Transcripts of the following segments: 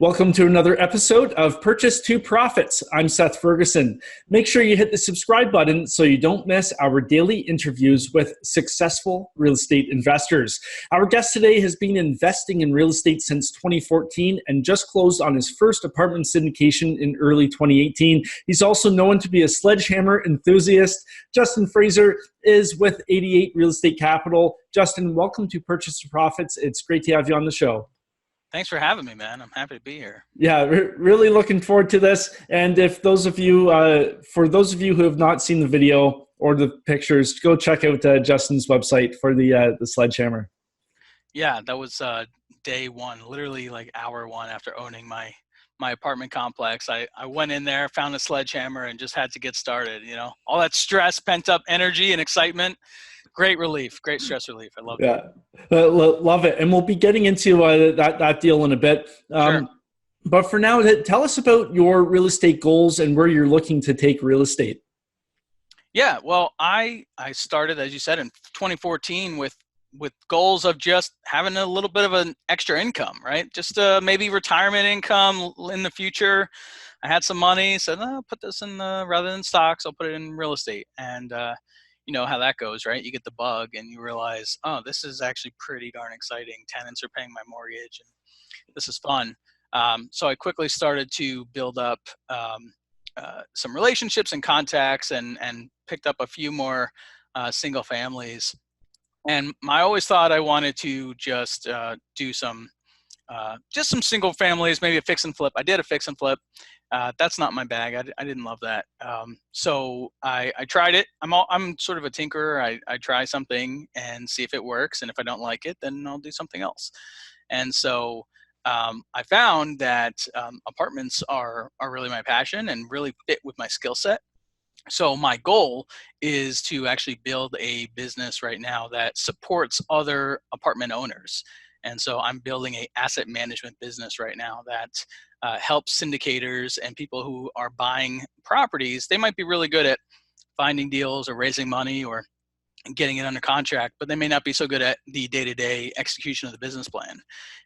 Welcome to another episode of Purchase to Profits. I'm Seth Ferguson. Make sure you hit the subscribe button so you don't miss our daily interviews with successful real estate investors. Our guest today has been investing in real estate since 2014 and just closed on his first apartment syndication in early 2018. He's also known to be a sledgehammer enthusiast. Justin Fraser is with 88 Real Estate Capital. Justin, welcome to Purchase to Profits. It's great to have you on the show. Thanks for having me, man. I'm happy to be here. Yeah, really looking forward to this. And if those of you, for those of you who have not seen the video or the pictures, go check out Justin's website for the sledgehammer. Yeah, that was day one, literally like hour one after owning my apartment complex. I went in there, found a sledgehammer, and just had to get started. You know, all that stress, pent up energy, and excitement. Great relief, great stress relief. I love it. Yeah, love it. And we'll be getting into that deal in a bit. Sure. But for now, tell us about your real estate goals and where you're looking to take real estate. Yeah, well, I started, as you said, in 2014 with goals of just having a little bit of an extra income, right? Just maybe retirement income in the future. I had some money, said, I'll put this in rather than stocks, I'll put it in real estate. And you know how that goes, right? You get the bug and you realize, oh, this is actually pretty darn exciting. Tenants are paying my mortgage and this is fun. So I quickly started to build up some relationships and contacts and picked up a few more single families. And I always thought I wanted to just do some single families, maybe a fix and flip. I did a fix and flip. That's not my bag. I didn't love that. So I tried it. I'm sort of a tinkerer. I try something and see if it works. And if I don't like it, then I'll do something else. And so I found that apartments are really my passion and really fit with my skill set. So my goal is to actually build a business right now that supports other apartment owners. And so I'm building an asset management business right now that helps syndicators and people who are buying properties. They might be really good at finding deals or raising money or getting it under contract, but they may not be so good at the day-to-day execution of the business plan.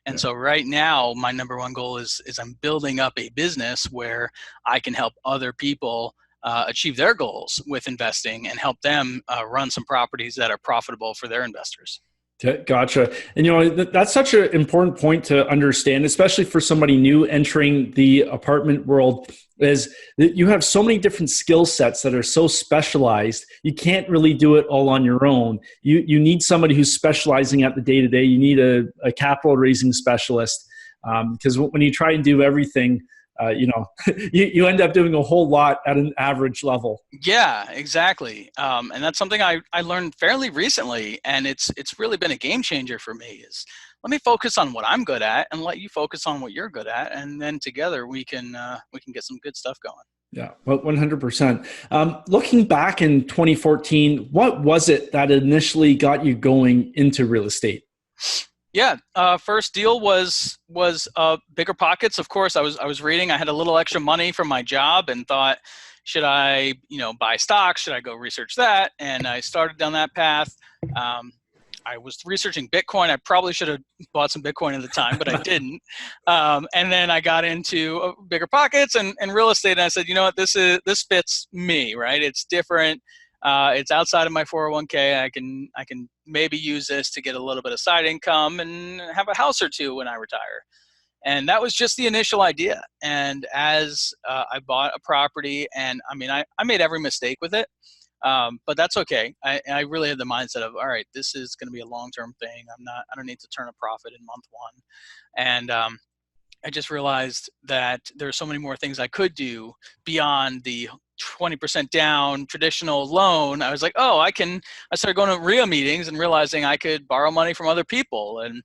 And so right now, my number one goal is I'm building up a business where I can help other people achieve their goals with investing and help them run some properties that are profitable for their investors. Gotcha. And, you know, that's such an important point to understand, especially for somebody new entering the apartment world, is that you have so many different skill sets that are so specialized. You can't really do it all on your own. You need somebody who's specializing at the day-to-day. You need a capital raising specialist because when you try and do everything, you end up doing a whole lot at an average level. Yeah, exactly. And that's something I learned fairly recently, and it's really been a game changer for me. Is let me focus on what I'm good at, and let you focus on what you're good at, and then together we can get some good stuff going. Yeah, well, 100%. Looking back in 2014, what was it that initially got you going into real estate? Yeah, first deal was Bigger Pockets. Of course, I was reading. I had a little extra money from my job and thought, should I, buy stocks? Should I go research that? And I started down that path. I was researching Bitcoin. I probably should have bought some Bitcoin at the time, but I didn't. And then I got into Bigger Pockets and real estate. And I said, you know what, this fits me, right? It's different. It's outside of my 401k. I can maybe use this to get a little bit of side income and have a house or two when I retire. And that was just the initial idea. And as I bought a property, and I made every mistake with it, but that's okay. I really had the mindset of, all right, this is going to be a long-term thing. I don't need to turn a profit in month one. And I just realized that there are so many more things I could do beyond the 20% down traditional loan. I was like, I started going to RIA meetings and realizing I could borrow money from other people, and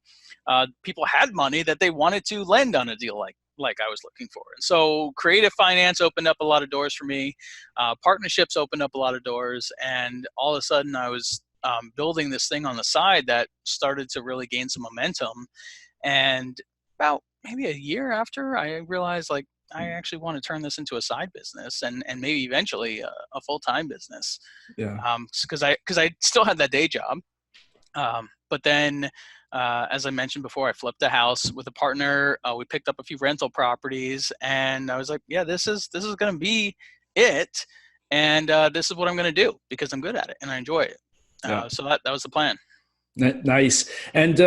people had money that they wanted to lend on a deal like I was looking for. And so creative finance opened up a lot of doors for me. Partnerships opened up a lot of doors, and all of a sudden I was building this thing on the side that started to really gain some momentum. And about maybe a year after, I realized I actually want to turn this into a side business and maybe eventually a full-time business. Yeah. Because I still had that day job. But then, as I mentioned before, I flipped a house with a partner. We picked up a few rental properties, and I was like, "Yeah, this is going to be it, and this is what I'm going to do because I'm good at it and I enjoy it." Yeah. So that was the plan. Nice. And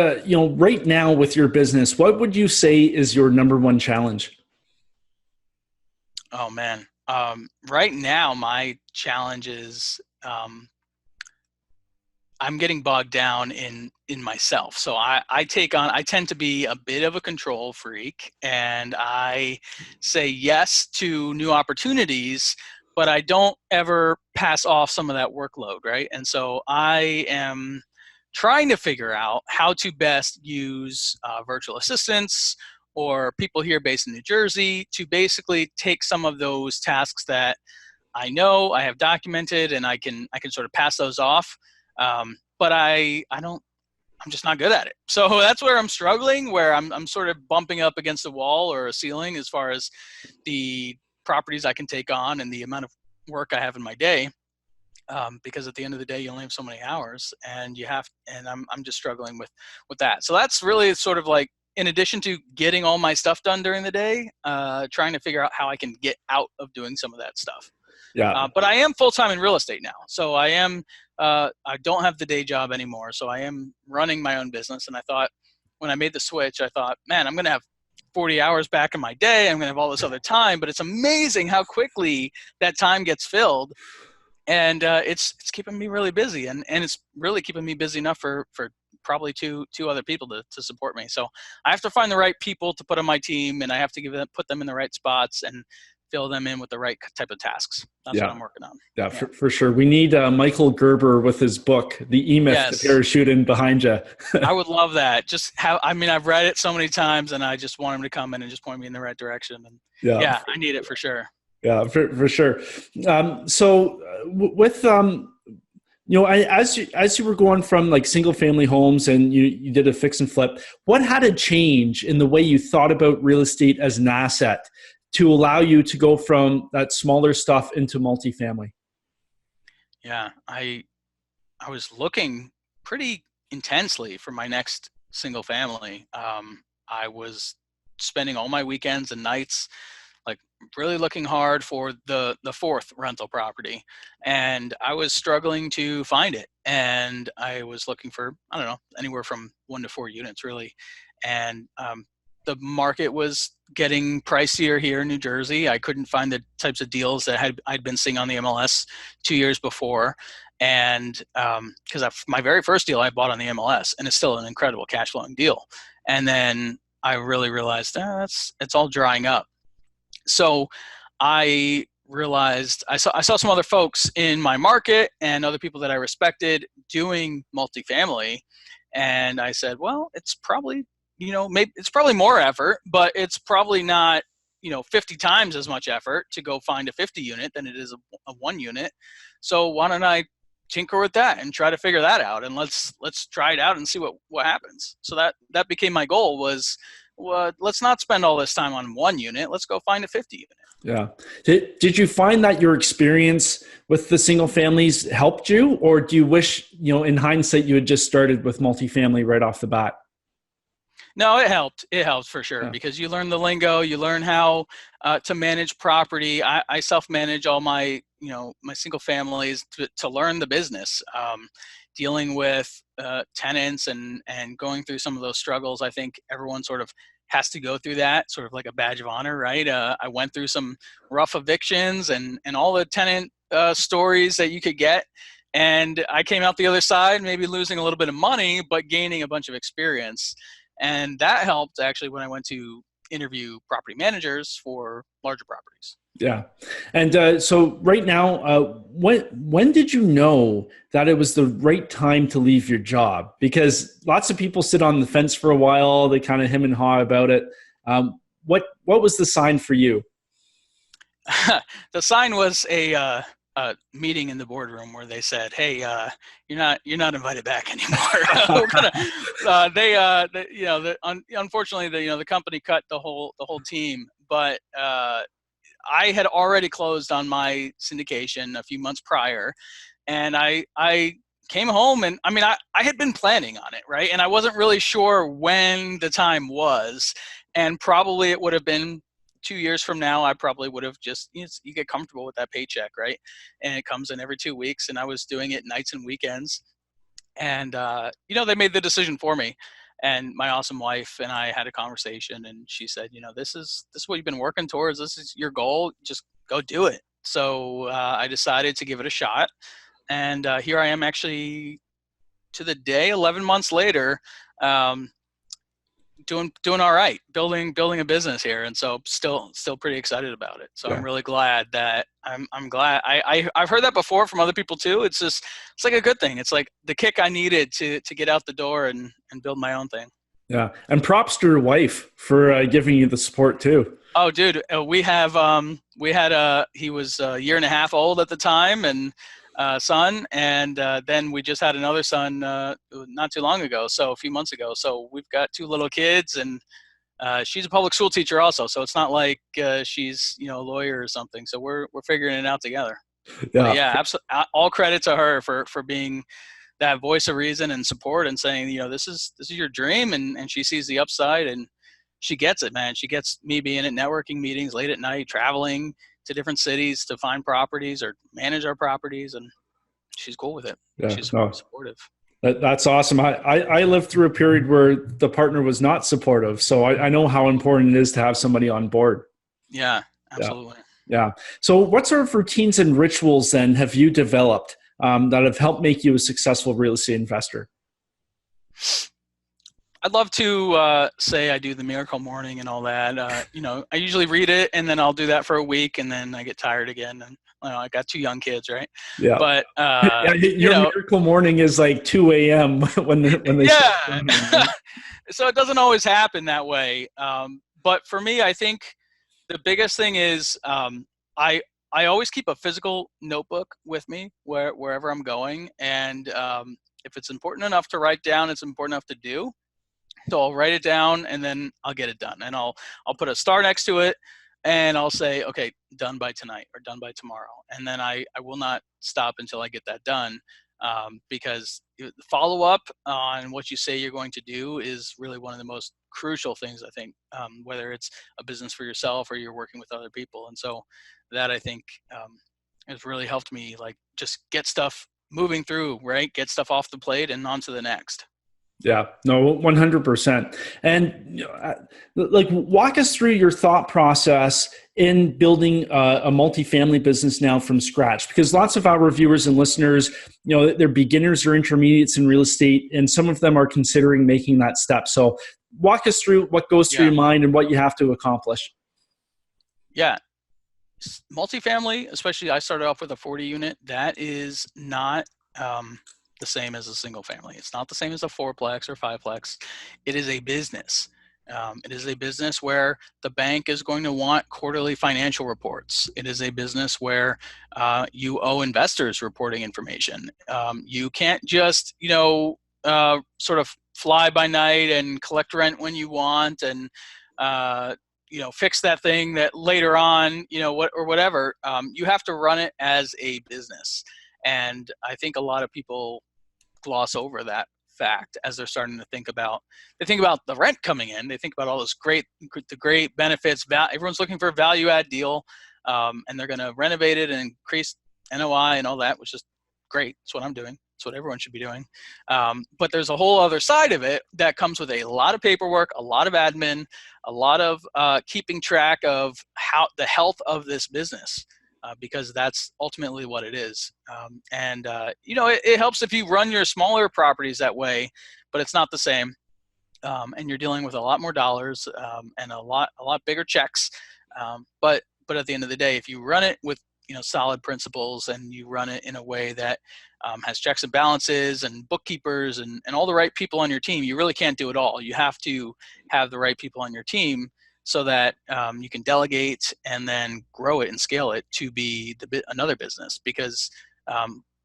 right now with your business, what would you say is your number one challenge? Oh man, right now my challenge is I'm getting bogged down in myself. So I tend to be a bit of a control freak, and I say yes to new opportunities, but I don't ever pass off some of that workload, right? And so I am trying to figure out how to best use virtual assistants or people here based in New Jersey to basically take some of those tasks that I know I have documented and I can sort of pass those off. But I don't, I'm just not good at it. So that's where I'm struggling, where I'm sort of bumping up against a wall or a ceiling as far as the properties I can take on and the amount of work I have in my day. Because at the end of the day, you only have so many hours, and I'm just struggling with that. So that's really sort of like, in addition to getting all my stuff done during the day, trying to figure out how I can get out of doing some of that stuff. Yeah. But I am full time in real estate now, so I am. I don't have the day job anymore, so I am running my own business. And I thought, when I made the switch, I thought, man, I'm going to have 40 hours back in my day. I'm going to have all this other time. But it's amazing how quickly that time gets filled, and it's keeping me really busy, and it's really keeping me busy enough for probably two other people to support me. So I have to find the right people to put on my team, and I have to put them in the right spots and fill them in with the right type of tasks. That's what Yeah. I'm working on. Yeah, Yeah. for sure. We need Michael Gerber with his book, The E-Myth, to Yes. parachute in behind you. I would love that. I mean, I've read it so many times, and I just want him to come in and just point me in the right direction. And Yeah, yeah, I need it for sure. yeah, for sure. With as you were going from like single family homes and you did a fix and flip, what had to change in the way you thought about real estate as an asset to allow you to go from that smaller stuff into multifamily? Yeah, I was looking pretty intensely for my next single family. I was spending all my weekends and nights, like, really looking hard for the fourth rental property, and I was struggling to find it. And I was looking for, I don't know, anywhere from 1 to 4 units really. And the market was getting pricier here in New Jersey. I couldn't find the types of deals that I'd been seeing on the MLS 2 years before. And because my very first deal I bought on the MLS, and it's still an incredible cash flowing deal. And then I really realized it's all drying up. So I realized I saw some other folks in my market and other people that I respected doing multifamily, and I said, well, it's probably, maybe it's probably more effort, but it's probably not 50 times as much effort to go find a 50 unit than it is a 1 unit. So why don't I tinker with that and try to figure that out, and let's try it out and see what happens. So that became my goal, was, well, let's not spend all this time on 1 unit. Let's go find a 50 unit. Yeah. Did you find that your experience with the single families helped you, or do you wish, in hindsight, you had just started with multifamily right off the bat? No, it helped. It helped for sure, Yeah. because you learn the lingo, you learn how to manage property. I self-manage all my, my single families to learn the business, dealing with tenants and going through some of those struggles. I think everyone sort of has to go through that, sort of like a badge of honor, right? I went through some rough evictions and all the tenant stories that you could get. And I came out the other side, maybe losing a little bit of money, but gaining a bunch of experience. And that helped actually when I went to interview property managers for larger properties. Yeah. And so right now, when did you know that it was the right time to leave your job? Because lots of people sit on the fence for a while. They kind of hem and haw about it. What was the sign for you? The sign was a meeting in the boardroom where they said, "Hey, you're not invited back anymore." We're gonna, unfortunately, the company cut the whole team, but I had already closed on my syndication a few months prior, and I came home, and I mean, I had been planning on it, right? And I wasn't really sure when the time was, and probably it would have been 2 years from now. I probably would have just, you get comfortable with that paycheck, right? And it comes in every 2 weeks, and I was doing it nights and weekends. And they made the decision for me. And my awesome wife and I had a conversation, and she said, this is what you've been working towards. This is your goal. Just go do it. So I decided to give it a shot. And here I am, actually, to the day, 11 months later, doing all right, building a business here. And so still pretty excited about it. So yeah. I'm really glad that I'm glad I've heard that before from other people too. It's like a good thing. It's like the kick I needed to get out the door and build my own thing. Yeah. And props to your wife for giving you the support too. Oh, dude, he was a year and a half old at the time, and son, and then we just had another son not too long ago, so a few months ago. So we've got 2 little kids, and she's a public school teacher also. So it's not like she's a lawyer or something. So we're figuring it out together. Yeah, yeah, absolutely. All credit to her for being that voice of reason and support, and saying, this is your dream, and she sees the upside, and she gets it, man. She gets me being at networking meetings late at night, traveling to different cities to find properties or manage our properties, and she's cool with it. Yeah, she's supportive. That's awesome. I lived through a period where the partner was not supportive, so I know how important it is to have somebody on board. Yeah, absolutely. Yeah. So what sort of routines and rituals then have you developed that have helped make you a successful real estate investor? I'd love to say I do the miracle morning and all that. I usually read it, and then I'll do that for a week, and then I get tired again. And I got 2 young kids, right? Yeah. But your miracle morning is like 2 a.m. when they yeah. So it doesn't always happen that way. But for me, I think the biggest thing is I always keep a physical notebook with me wherever I'm going, and if it's important enough to write down, it's important enough to do. So I'll write it down, and then I'll get it done. And I'll put a star next to it, and I'll say, okay, done by tonight or done by tomorrow. And then I will not stop until I get that done, because follow up on what you say you're going to do is really one of the most crucial things, I think, whether it's a business for yourself or you're working with other people. And so that, I think, has really helped me, like, just get stuff moving through, right? Get stuff off the plate and on to the next. Yeah, no, 100%. And walk us through your thought process in building a multifamily business now from scratch, because lots of our viewers and listeners, they're beginners or intermediates in real estate, and some of them are considering making that step. So walk us through what goes through your mind and what you have to accomplish. Yeah. Multifamily, especially, I started off with a 40 unit. That is not the same as a single family. It's not the same as a 4-plex or 5-plex. It is a business. It is a business where the bank is going to want quarterly financial reports. It is a business where you owe investors reporting information. You can't just, sort of fly by night and collect rent when you want, and fix that thing that later on, whatever. You have to run it as a business. And I think a lot of people gloss over that fact as they're starting to think about the rent coming in. They think about all those great benefits. Everyone's looking for a value add deal, and they're going to renovate it and increase NOI and all that, which is great. That's what I'm doing. That's what everyone should be doing. But there's a whole other side of it that comes with a lot of paperwork, a lot of admin, a lot of keeping track of how the health of this business. Because that's ultimately what it is. It helps if you run your smaller properties that way, but it's not the same. And you're dealing with a lot more dollars and a lot bigger checks. But at the end of the day, if you run it with solid principles, and you run it in a way that has checks and balances and bookkeepers and all the right people on your team, you really can't do it all. You have to have the right people on your team, so that you can delegate and then grow it and scale it to be another business. Because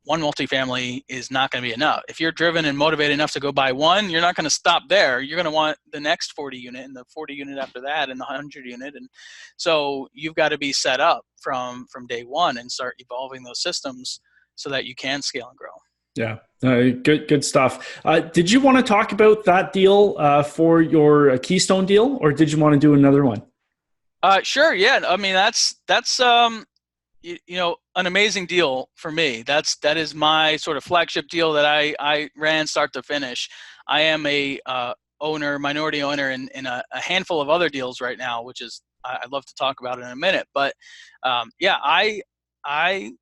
one multifamily is not going to be enough. If you're driven and motivated enough to go buy one, you're not going to stop there. You're going to want the next 40 unit and the 40 unit after that and the 100 unit. And so you've got to be set up from day one and start evolving those systems so that you can scale and grow. Yeah. Good stuff. Did you want to talk about that deal for your Keystone deal, or did you want to do another one? Sure. Yeah. I mean, that's an amazing deal for me. That is my sort of flagship deal that I ran start to finish. I am a minority owner in a handful of other deals right now, which is I'd love to talk about in a minute. But yeah, I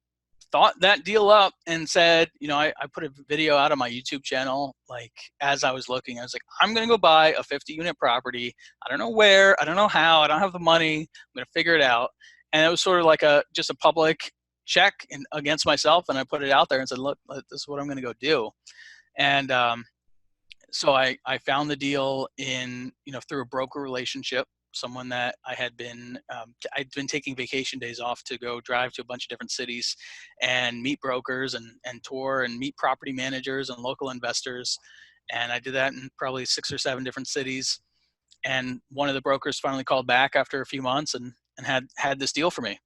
thought that deal up and said, I put a video out on my YouTube channel. Like as I was looking, I was like, I'm going to go buy a 50-unit property. I don't know where, I don't know how, I don't have the money. I'm going to figure it out. And it was sort of like just a public check against myself. And I put it out there and said, look, this is what I'm going to go do. And so I found the deal through a broker relationship, someone that I'd been taking vacation days off to go drive to a bunch of different cities and meet brokers and tour and meet property managers and local investors. And I did that in probably 6 or 7 different cities. And one of the brokers finally called back after a few months and had this deal for me.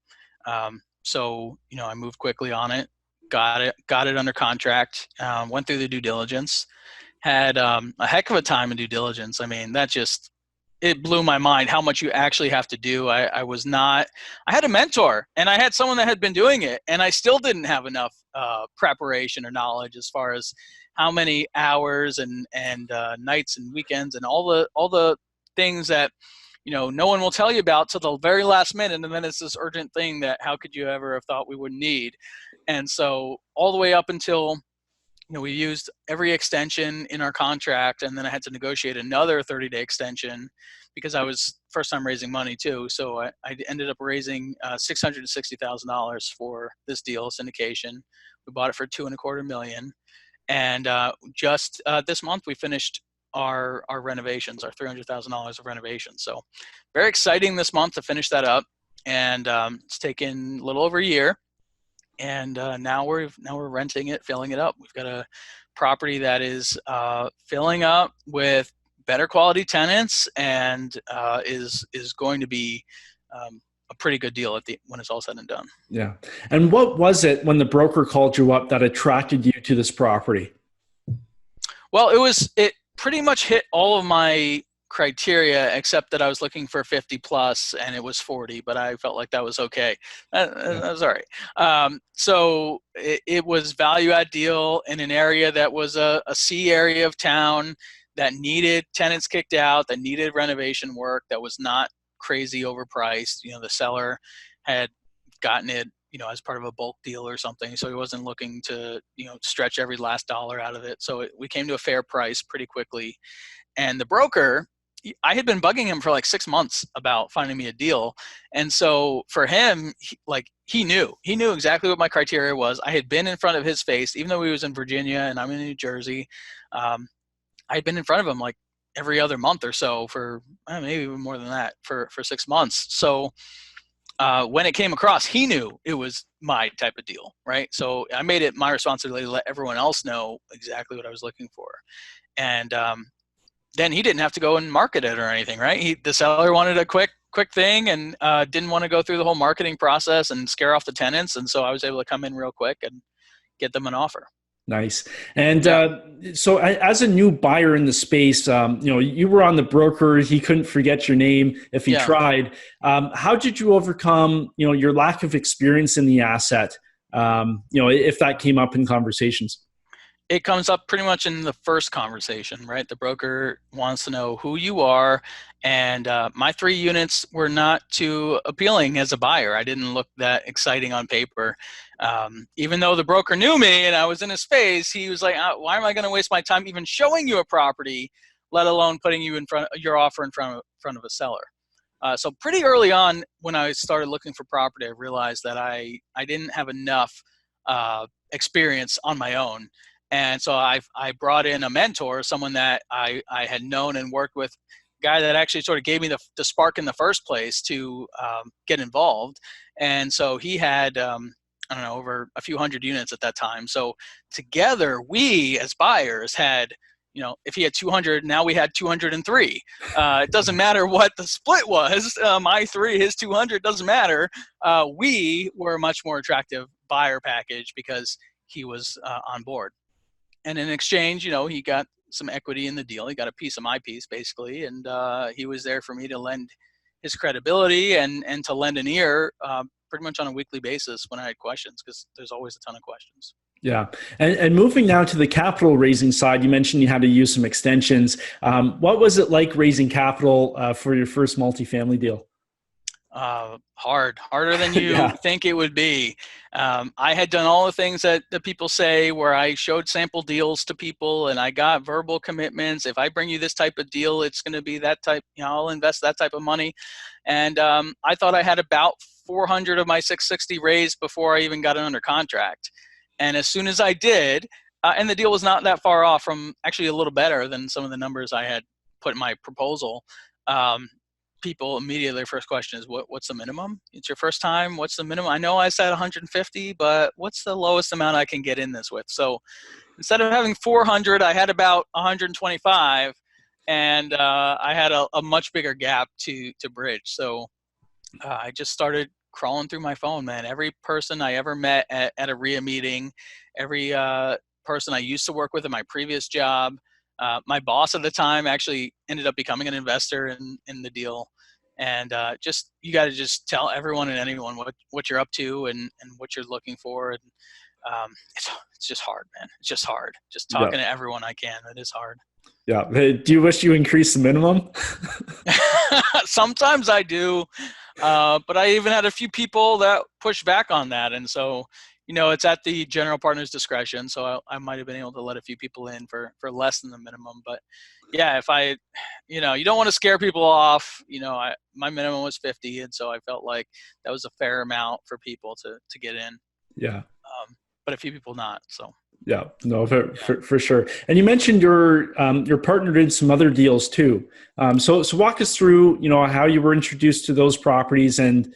So I moved quickly on it, got it under contract, went through the due diligence, had a heck of a time in due diligence. I mean, it blew my mind how much you actually have to do. I had a mentor and I had someone that had been doing it, and I still didn't have enough preparation or knowledge as far as how many hours and nights and weekends and all the things that no one will tell you about till the very last minute, and then it's this urgent thing that how could you ever have thought we would need. And so all the way up until we used every extension in our contract, and then I had to negotiate another 30-day extension because I was first time raising money too. So I ended up raising $660,000 for this deal, syndication. We bought it for $2.25 million. And just this month we finished our renovations, our $300,000 of renovations. So very exciting this month to finish that up. And it's taken a little over a year. And now we're renting it, filling it up. We've got a property that is filling up with better quality tenants, and is going to be a pretty good deal when it's all said and done. Yeah. And what was it when the broker called you up that attracted you to this property? Well, it pretty much hit all of my criteria, except that I was looking for 50 plus and it was 40, but I felt like that was okay. That was all right. So it was value add deal in an area that was a C area of town that needed tenants kicked out, that needed renovation work, that was not crazy overpriced. The seller had gotten it, as part of a bulk deal or something. So he wasn't looking to, stretch every last dollar out of it. So we came to a fair price pretty quickly. And the broker, I had been bugging him for like 6 months about finding me a deal. And so for him, he knew exactly what my criteria was. I had been in front of his face, even though he was in Virginia and I'm in New Jersey. I had been in front of him like every other month or so for maybe even more than that for 6 months. So when it came across, he knew it was my type of deal, right? So I made it my responsibility to let everyone else know exactly what I was looking for. And then he didn't have to go and market it or anything, right? The seller wanted a quick thing and didn't want to go through the whole marketing process and scare off the tenants. And so I was able to come in real quick and get them an offer. Nice. And so as a new buyer in the space, you were on the broker. He couldn't forget your name if he tried. How did you overcome, your lack of experience in the asset, if that came up in conversations? It comes up pretty much in the first conversation, right? The broker wants to know who you are. And my 3 units were not too appealing as a buyer. I didn't look that exciting on paper. Even though the broker knew me and I was in his face, he was like, why am I going to waste my time even showing you a property, let alone putting you your offer in front of a seller? So pretty early on when I started looking for property, I realized that I didn't have enough experience on my own. And so I brought in a mentor, someone that I had known and worked with, a guy that actually sort of gave me the spark in the first place to get involved. And so he had, over a few hundred units at that time. So together we as buyers had, if he had 200, now we had 203. It doesn't matter what the split was, my 3, his 200, doesn't matter. We were a much more attractive buyer package because he was on board. and in exchange, he got some equity in the deal. He got a piece of my piece, basically, and he was there for me to lend his credibility and to lend an ear pretty much on a weekly basis when I had questions, because there's always a ton of questions. Yeah. And moving now to the capital raising side, you mentioned you had to use some extensions. What was it like raising capital for your first multifamily deal? Harder than you Yeah. think it would be. I had done all the things that people say, where I showed sample deals to people and I got verbal commitments. If I bring you this type of deal, it's going to be that type, I'll invest that type of money. And I thought I had about 400 of my 660 raised before I even got it under contract. And as soon as I did, and the deal was not that far off from, actually a little better than some of the numbers I had put in my proposal. People immediately, their first question is, what's the minimum? It's your first time. What's the minimum? I know I said 150, but what's the lowest amount I can get in this with? So instead of having 400, I had about 125, and I had a much bigger gap to bridge. So I just started crawling through my phone, man. Every person I ever met at a RIA meeting, every person I used to work with in my previous job, my boss at the time actually ended up becoming an investor in the deal. And just, you got to just tell everyone and anyone what you're up to and what you're looking for. And it's just hard, man. It's just hard. Just Yeah. talking to everyone I can. It is hard. Yeah. Hey, do you wish you increased the minimum? Sometimes I do, but I even had a few people that pushed back on that. And so, it's at the general partner's discretion. So I might have been able to let a few people in for less than the minimum. But yeah, if you don't want to scare people off. My minimum was 50. And so I felt like that was a fair amount for people to get in. Yeah. But a few people not. So. Yeah, no, for sure. And you mentioned your partner did some other deals too. So walk us through, how you were introduced to those properties and,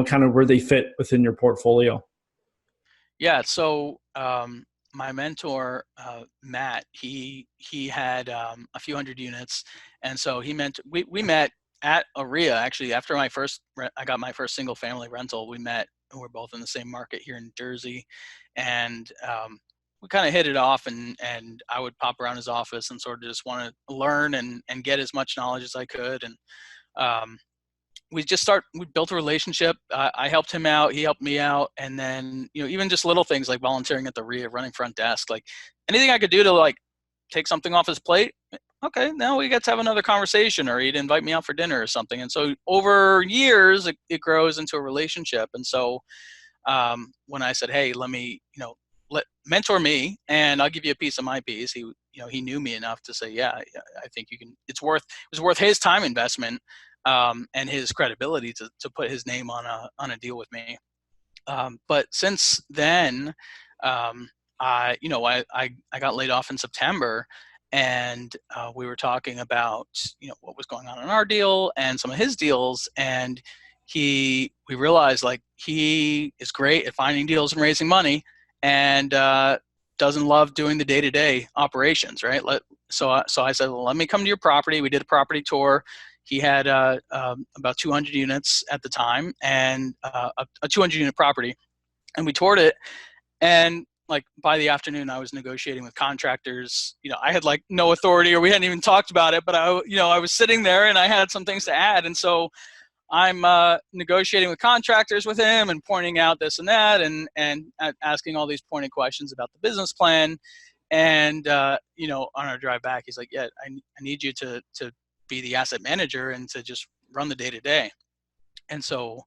kind of where they fit within your portfolio. Yeah. So my mentor, Matt, he had a few hundred units. And so we met at a RIA, actually, after I got my first single family rental. We met, and we're both in the same market here in Jersey. And we kind of hit it off, and I would pop around his office and sort of just want to learn and get as much knowledge as I could. And we built a relationship. I helped him out, he helped me out. And then, even just little things like volunteering at the RIA, running front desk, like anything I could do to like take something off his plate. Okay, now we get to have another conversation, or he'd invite me out for dinner or something. And so over years, it grows into a relationship. And so when I said, hey, let me, mentor me and I'll give you a piece of my piece, he knew me enough to say, yeah, I think you can, it was worth his time investment and his credibility to put his name on a deal with me. But since then, I got laid off in September, and we were talking about, what was going on in our deal and some of his deals. And we realized, like, he is great at finding deals and raising money, and doesn't love doing the day-to-day operations, right? So I said, well, let me come to your property. We did a property tour. He had about 200 units at the time, and a 200-unit property. And we toured it, and like by the afternoon, I was negotiating with contractors. I had like no authority, or we hadn't even talked about it, but I was sitting there and I had some things to add. And so I'm negotiating with contractors with him and pointing out this and that, and asking all these pointed questions about the business plan. And on our drive back, he's like, yeah, I need you to be the asset manager and to just run the day to day. And so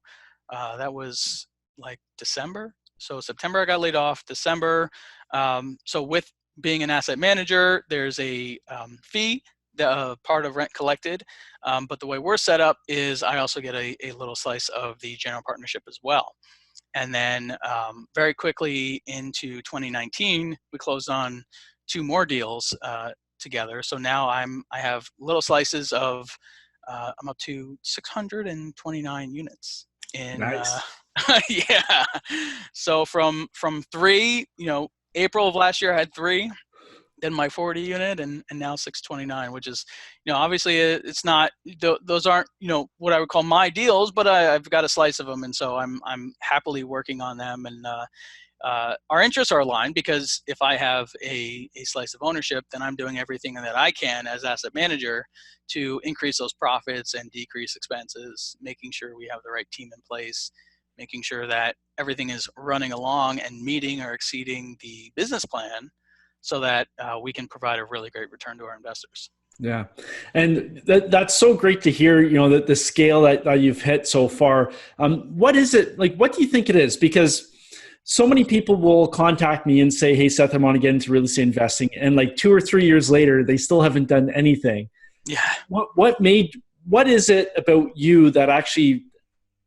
that was like December. So September I got laid off. December. So with being an asset manager, there's a fee, part of rent collected. But the way we're set up is I also get a little slice of the general partnership as well. And then very quickly into 2019, we closed on 2 more deals together. So now I have little slices of, I'm up to 629 units in, Nice. yeah. So from 3, April of last year I had 3, then my 40 unit, and now 629, which is, obviously it's not, those aren't, what I would call my deals, but I've got a slice of them. And so I'm happily working on them. And our interests are aligned, because if I have a slice of ownership, then I'm doing everything that I can as asset manager to increase those profits and decrease expenses, making sure we have the right team in place, making sure that everything is running along and meeting or exceeding the business plan, so that we can provide a really great return to our investors. Yeah. And that's so great to hear, that the scale that you've hit so far. What is it like? What do you think it is? Because so many people will contact me and say, "Hey, Seth, I want to get into real estate investing." And like 2 or 3 years later, they still haven't done anything. Yeah. What is it about you that actually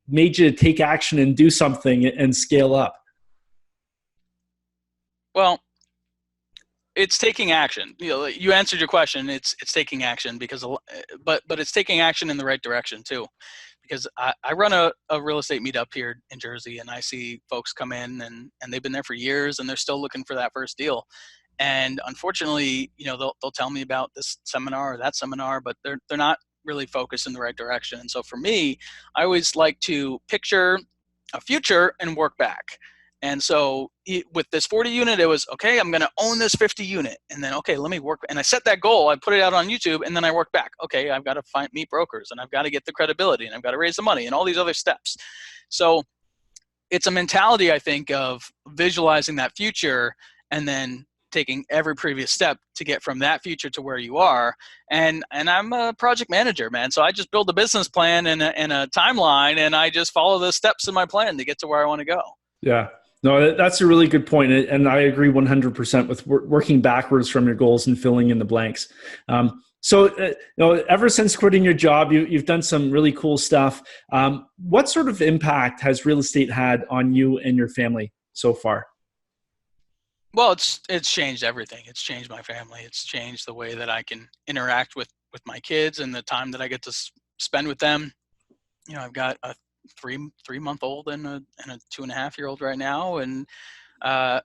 made you take action and do something and scale up? Well, it's taking action. You answered your question. It's taking action, because, but it's taking action in the right direction too. Because I run a real estate meetup here in Jersey, and I see folks come in and they've been there for years and they're still looking for that first deal. And unfortunately, they'll tell me about this seminar or that seminar, but they're not really focused in the right direction. And so for me, I always like to picture a future and work back. And so with this 40 unit, it was, okay, I'm going to own this 50 unit. And then, okay, let me work. And I set that goal. I put it out on YouTube, and then I work back. Okay, I've got to meet brokers, and I've got to get the credibility, and I've got to raise the money, and all these other steps. So it's a mentality, I think, of visualizing that future and then taking every previous step to get from that future to where you are. And I'm a project manager, man. So I just build a business plan and a timeline, and I just follow the steps in my plan to get to where I want to go. Yeah. No, that's a really good point. And I agree 100% with working backwards from your goals and filling in the blanks. Ever since quitting your job, you've done some really cool stuff. What sort of impact has real estate had on you and your family so far? Well, it's changed everything. It's changed my family. It's changed the way that I can interact with my kids and the time that I get to spend with them. I've got a 3-month-old and a 2.5-year-old right now. And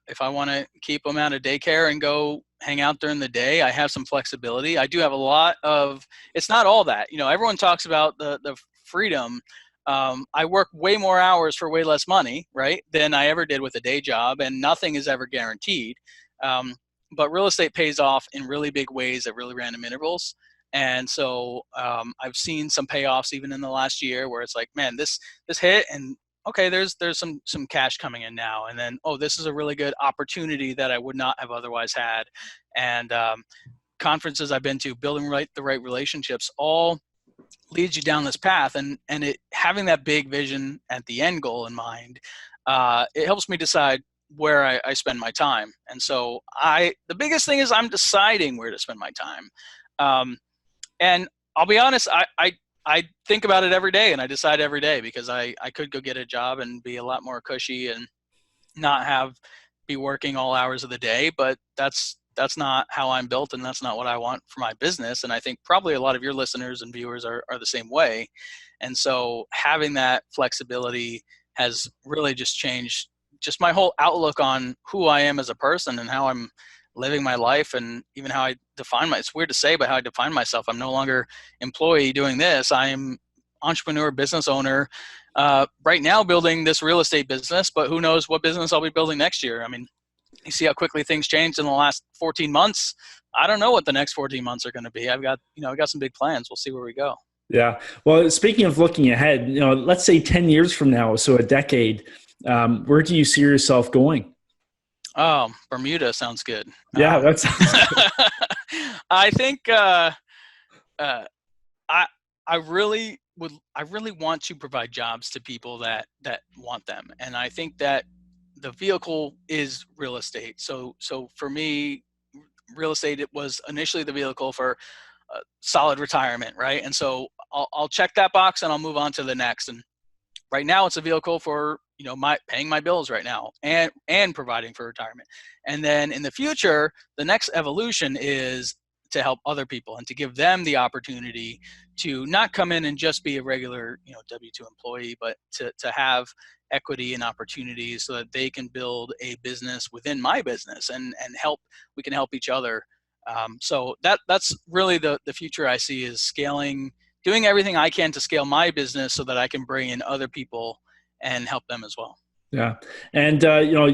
if I want to keep them out of daycare and go hang out during the day, I have some flexibility. I do have a lot of, it's not all that, everyone talks about the freedom. I work way more hours for way less money, right, than I ever did with a day job, and nothing is ever guaranteed. But real estate pays off in really big ways at really random intervals. And so I've seen some payoffs even in the last year where it's like, man, this hit, and okay, there's some cash coming in now. And then, oh, this is a really good opportunity that I would not have otherwise had. And conferences I've been to, building the right relationships, all leads you down this path. And it having that big vision at the end goal in mind, it helps me decide where I spend my time. And so the biggest thing is I'm deciding where to spend my time. And I'll be honest, I think about it every day, and I decide every day, because I could go get a job and be a lot more cushy and not be working all hours of the day, but that's not how I'm built, and that's not what I want for my business. And I think probably a lot of your listeners and viewers are the same way. And so having that flexibility has really just changed just my whole outlook on who I am as a person and how I'm living my life, and even how I define it's weird to say, but how I define myself. I'm no longer employee doing this. I am entrepreneur, business owner, right now building this real estate business, but who knows what business I'll be building next year. I mean, you see how quickly things changed in the last 14 months. I don't know what the next 14 months are going to be. I've got some big plans. We'll see where we go. Yeah. Well, speaking of looking ahead, let's say 10 years from now, so a decade, where do you see yourself going? Oh, Bermuda sounds good. Yeah, that sounds good. I think I really want to provide jobs to people that want them, and I think that the vehicle is real estate. So for me, real estate, it was initially the vehicle for solid retirement, right? And so I'll check that box and I'll move on to the next. And right now, it's a vehicle for paying my bills right now and providing for retirement. And then in the future, the next evolution is to help other people and to give them the opportunity to not come in and just be a regular W-2 employee, but to have equity and opportunities so that they can build a business within my business and we can help each other. So that's really the future I see, is scaling, doing everything I can to scale my business so that I can bring in other people and help them as well. Yeah. And,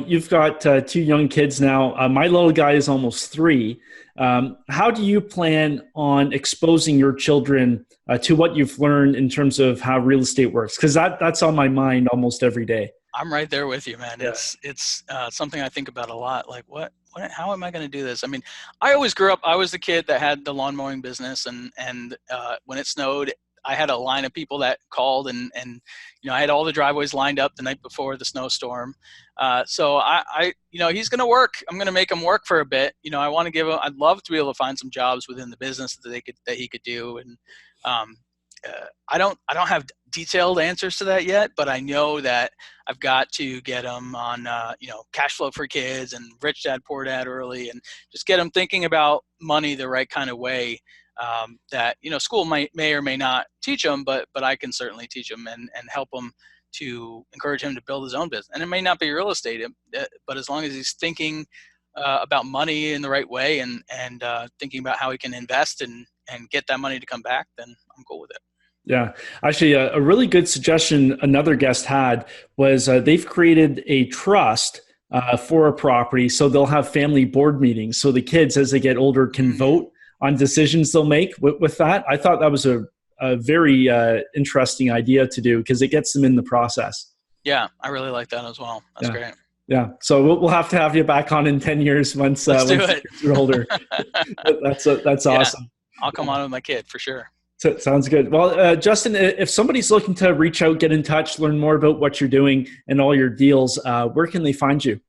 you've got two young kids now. My little guy is almost 3. How do you plan on exposing your children to what you've learned in terms of how real estate works? Because that's on my mind almost every day. I'm right there with you, man. Yeah. It's something I think about a lot. Like, how am I going to do this? I mean, I always grew up. I was the kid that had the lawn mowing business, and when it snowed, I had a line of people that called, and I had all the driveways lined up the night before the snowstorm. So he's going to work. I'm going to make him work for a bit. I want to give him. I'd love to be able to find some jobs within the business that he could do, and I don't have detailed answers to that yet, but I know that I've got to get them on cash flow for kids and rich dad poor dad early, and just get them thinking about money the right kind of way. That school may or may not teach them, but I can certainly teach them and help him to encourage him to build his own business. And it may not be real estate, but as long as he's thinking about money in the right way and thinking about how he can invest and get that money to come back, then I'm cool with it. Yeah, actually, a really good suggestion another guest had was they've created a trust for a property, so they'll have family board meetings. So the kids, as they get older, can vote on decisions they'll make with that. I thought that was a very interesting idea to do because it gets them in the process. Yeah, I really like that as well. That's great. Yeah, so we'll have to have you back on in 10 years once you're older. That's awesome. I'll come on with my kid for sure. Sounds good. Well, Justin, if somebody's looking to reach out, get in touch, learn more about what you're doing and all your deals, where can they find you?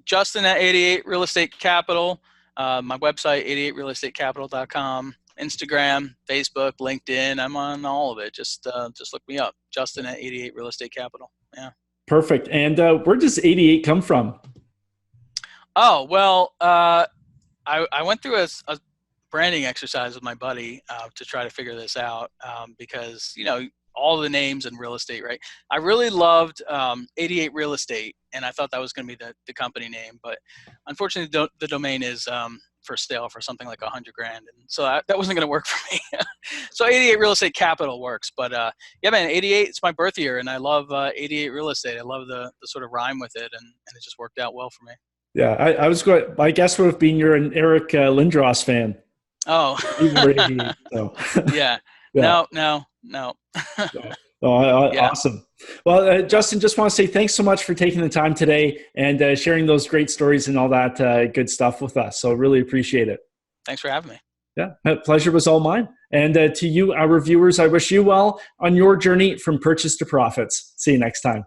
Justin at 88 Real Estate Capital. My website, 88realestatecapital.com. Instagram, Facebook, LinkedIn. I'm on all of it. Just look me up. Justin at 88 Real Estate Capital. Yeah. Perfect. And where does 88 come from? Oh, well, I went through a branding exercise with my buddy to try to figure this out because, all the names in real estate, right? I really loved 88 Real Estate, and I thought that was going to be the company name. But unfortunately, the domain is for sale for something like $100,000. And so that wasn't going to work for me. So 88 Real Estate Capital works. But yeah, man, 88, it's my birth year, and I love 88 Real Estate. I love the sort of rhyme with it, and it just worked out well for me. Yeah, I was going. My guess would have been you're an Eric Lindros fan. Oh, so. Yeah. No. Awesome. Well, Justin, just want to say thanks so much for taking the time today and sharing those great stories and all that good stuff with us. So really appreciate it. Thanks for having me. Yeah, pleasure was all mine. And to you, our viewers, I wish you well on your journey from purchase to profits. See you next time.